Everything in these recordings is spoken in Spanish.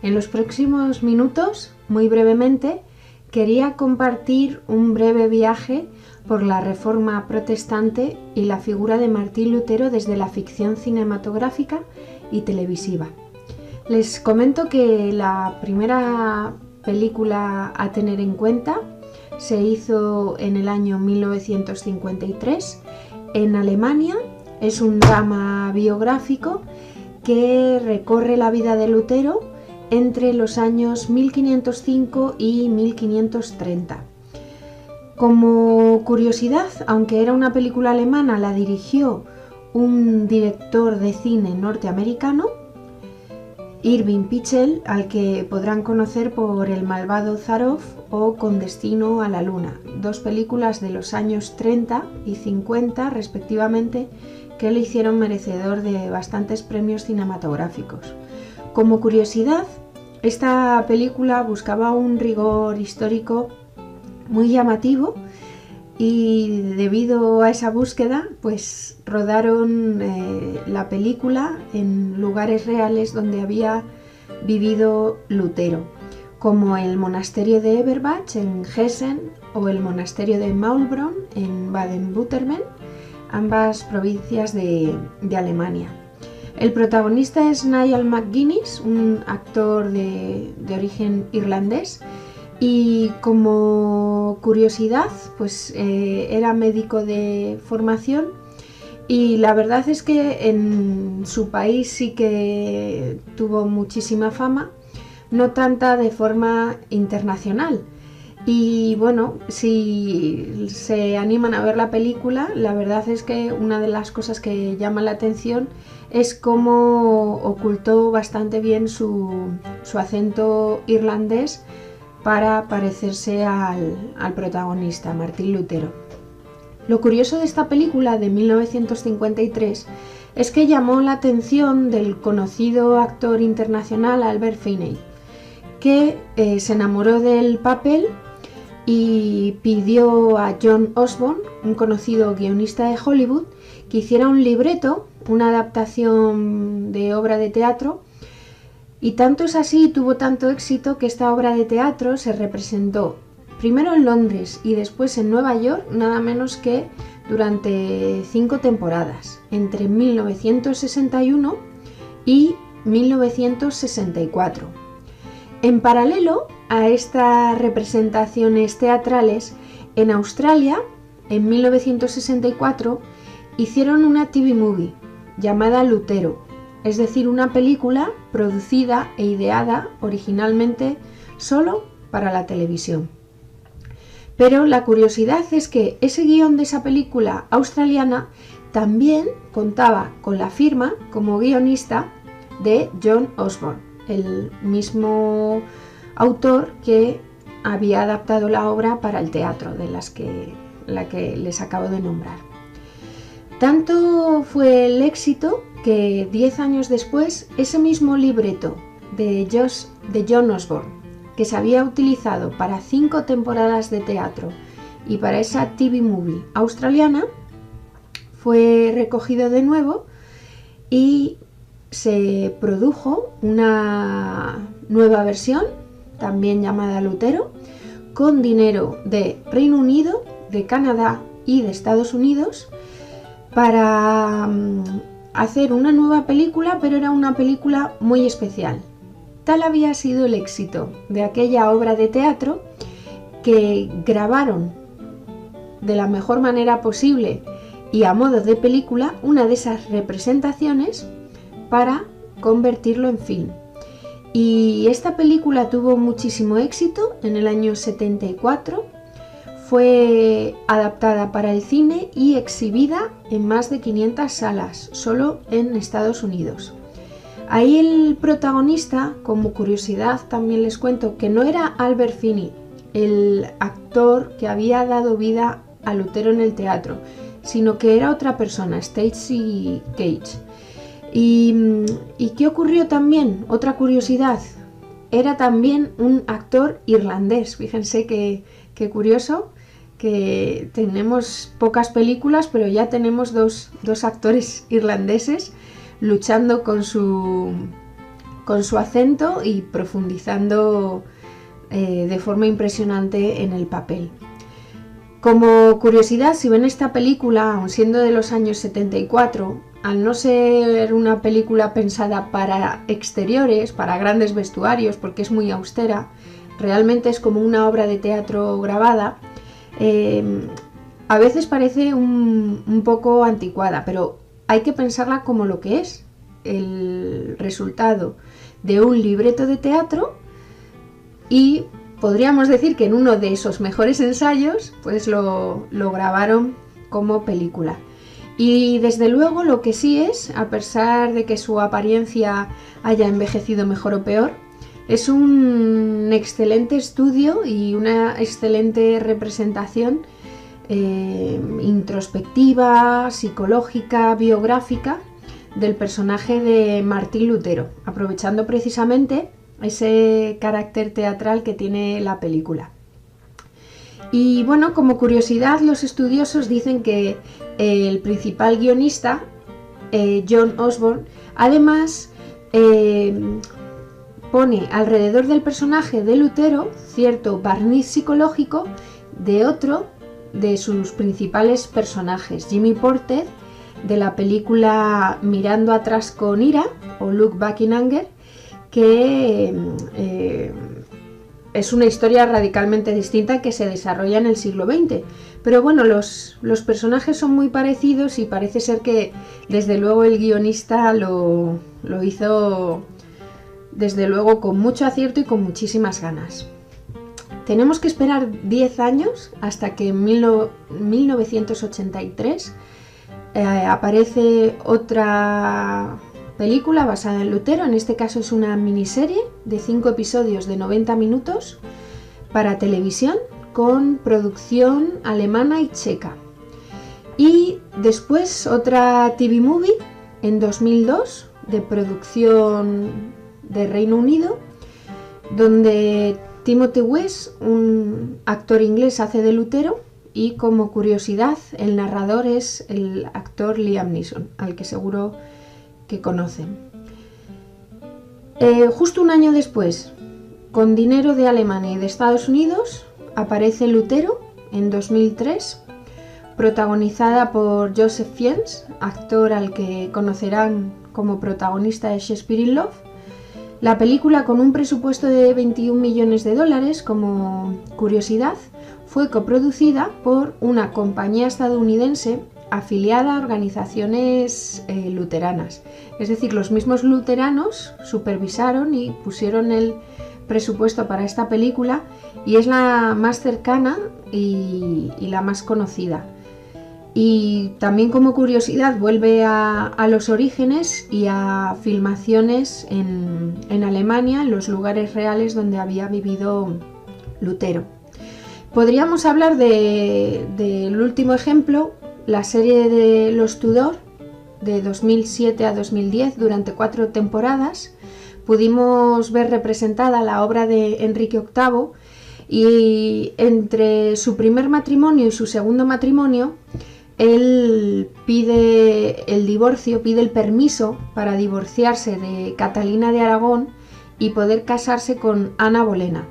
En los próximos minutos, muy brevemente, quería compartir un breve viaje por la Reforma protestante y la figura de Martín Lutero desde la ficción cinematográfica y televisiva. Les comento que la primera película a tener en cuenta se hizo en el año 1953 en Alemania. Es un drama biográfico que recorre la vida de Lutero entre los años 1505 y 1530. Como curiosidad, aunque era una película alemana, la dirigió un director de cine norteamericano, Irving Pichel, al que podrán conocer por El malvado Zaroff o Con destino a la luna, dos películas de los años 30 y 50 respectivamente, que le hicieron merecedor de bastantes premios cinematográficos. Como curiosidad, esta película buscaba un rigor histórico muy llamativo y debido a esa búsqueda, pues rodaron la película en lugares reales donde había vivido Lutero, como el monasterio de Eberbach en Hessen o el monasterio de Maulbronn en Baden-Württemberg, ambas provincias de Alemania. El protagonista es Niall McGuinness, un actor de origen irlandés, y como curiosidad, pues era médico de formación y la verdad es que en su país sí que tuvo muchísima fama, no tanta de forma internacional. Y bueno, si se animan a ver la película, la verdad es que una de las cosas que llama la atención es cómo ocultó bastante bien su acento irlandés para parecerse al protagonista, Martín Lutero. Lo curioso de esta película de 1953 es que llamó la atención del conocido actor internacional Albert Finney, que se enamoró del papel y pidió a John Osborne, un conocido guionista de Hollywood, que hiciera un libreto, una adaptación de obra de teatro. Y tanto es así, tuvo tanto éxito, que esta obra de teatro se representó primero en Londres y después en Nueva York, nada menos que durante 5 temporadas, entre 1961 y 1964. En paralelo a estas representaciones teatrales, en Australia, en 1964, hicieron una TV movie llamada Lutero, es decir, una película producida e ideada originalmente solo para la televisión. Pero la curiosidad es que ese guión de esa película australiana también contaba con la firma como guionista de John Osborne, el mismo autor que había adaptado la obra para el teatro, de la que les acabo de nombrar. Tanto fue el éxito que 10 años después, ese mismo libreto de John Osborne, que se había utilizado para 5 temporadas de teatro y para esa TV movie australiana, fue recogido de nuevo y se produjo una nueva versión, también llamada Lutero, con dinero de Reino Unido, de Canadá y de Estados Unidos, para hacer una nueva película, pero era una película muy especial. Tal había sido el éxito de aquella obra de teatro que grabaron de la mejor manera posible y a modo de película una de esas representaciones para convertirlo en film. Y esta película tuvo muchísimo éxito en el año 74. Fue adaptada para el cine y exhibida en más de 500 salas, solo en Estados Unidos. Ahí el protagonista, como curiosidad también les cuento, que no era Albert Finney, el actor que había dado vida a Lutero en el teatro, sino que era otra persona, Stacey Cage. ¿Y qué ocurrió también? Otra curiosidad, era también un actor irlandés. Fíjense qué curioso, que tenemos pocas películas, pero ya tenemos dos actores irlandeses luchando con su con su acento y profundizando de forma impresionante en el papel. Como curiosidad, si ven esta película, aun siendo de los años 74, al no ser una película pensada para exteriores, para grandes vestuarios, porque es muy austera, realmente es como una obra de teatro grabada, a veces parece un poco anticuada, pero hay que pensarla como lo que es, el resultado de un libreto de teatro, y podríamos decir que en uno de esos mejores ensayos pues lo grabaron como película. Y desde luego lo que sí es, a pesar de que su apariencia haya envejecido mejor o peor, es un excelente estudio y una excelente representación introspectiva, psicológica, biográfica del personaje de Martín Lutero, aprovechando precisamente ese carácter teatral que tiene la película. Y bueno, como curiosidad, los estudiosos dicen que el principal guionista, John Osborne, además pone alrededor del personaje de Lutero cierto barniz psicológico de otro de sus principales personajes, Jimmy Porter, de la película Mirando atrás con ira o Look Back in Anger, que es una historia radicalmente distinta que se desarrolla en el siglo XX. Pero bueno, los personajes son muy parecidos y parece ser que desde luego el guionista lo hizo desde luego con mucho acierto y con muchísimas ganas. Tenemos que esperar 10 años hasta que en 1983 aparece otra película basada en Lutero. En este caso es una miniserie de 5 episodios de 90 minutos para televisión con producción alemana y checa. Y después otra TV movie en 2002 de producción de Reino Unido, donde Timothy West, un actor inglés, hace de Lutero, y como curiosidad el narrador es el actor Liam Neeson, al que seguro que conocen. Justo un año después, con dinero de Alemania y de Estados Unidos, aparece Lutero en 2003, protagonizada por Joseph Fiennes, actor al que conocerán como protagonista de Shakespeare in Love. La película, con un presupuesto de 21 millones de dólares, como curiosidad, fue coproducida por una compañía estadounidense afiliada a organizaciones luteranas. Es decir, los mismos luteranos supervisaron y pusieron el presupuesto para esta película, y es la más cercana y la más conocida. Y también como curiosidad vuelve a los orígenes y a filmaciones en Alemania, en los lugares reales donde había vivido Lutero. Podríamos hablar del último ejemplo, la serie de Los Tudor, de 2007 a 2010, durante 4 temporadas. Pudimos ver representada la obra de Enrique VIII, y entre su primer matrimonio y su segundo matrimonio, él pide el divorcio, pide el permiso para divorciarse de Catalina de Aragón y poder casarse con Ana Bolena.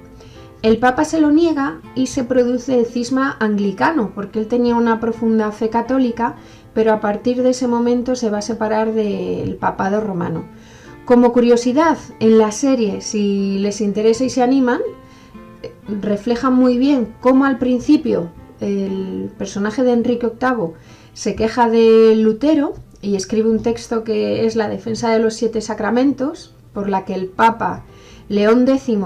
El Papa se lo niega y se produce el cisma anglicano, porque él tenía una profunda fe católica, pero a partir de ese momento se va a separar del papado romano. Como curiosidad, en la serie, si les interesa y se animan, reflejan muy bien cómo al principio el personaje de Enrique VIII se queja de Lutero y escribe un texto que es la defensa de los 7 sacramentos, por la que el Papa León X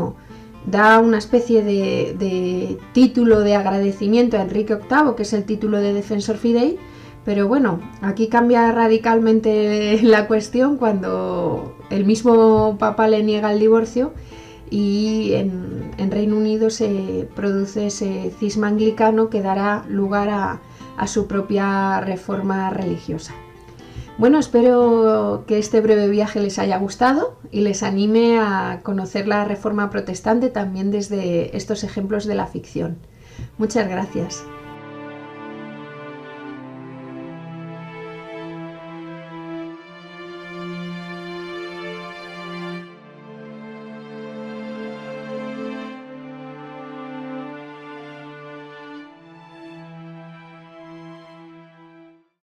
da una especie de título de agradecimiento a Enrique VIII, que es el título de Defensor Fidei. Pero bueno, aquí cambia radicalmente la cuestión cuando el mismo Papa le niega el divorcio, y en Reino Unido se produce ese cisma anglicano que dará lugar a su propia reforma religiosa. Bueno, espero que este breve viaje les haya gustado y les anime a conocer la Reforma Protestante también desde estos ejemplos de la ficción. Muchas gracias.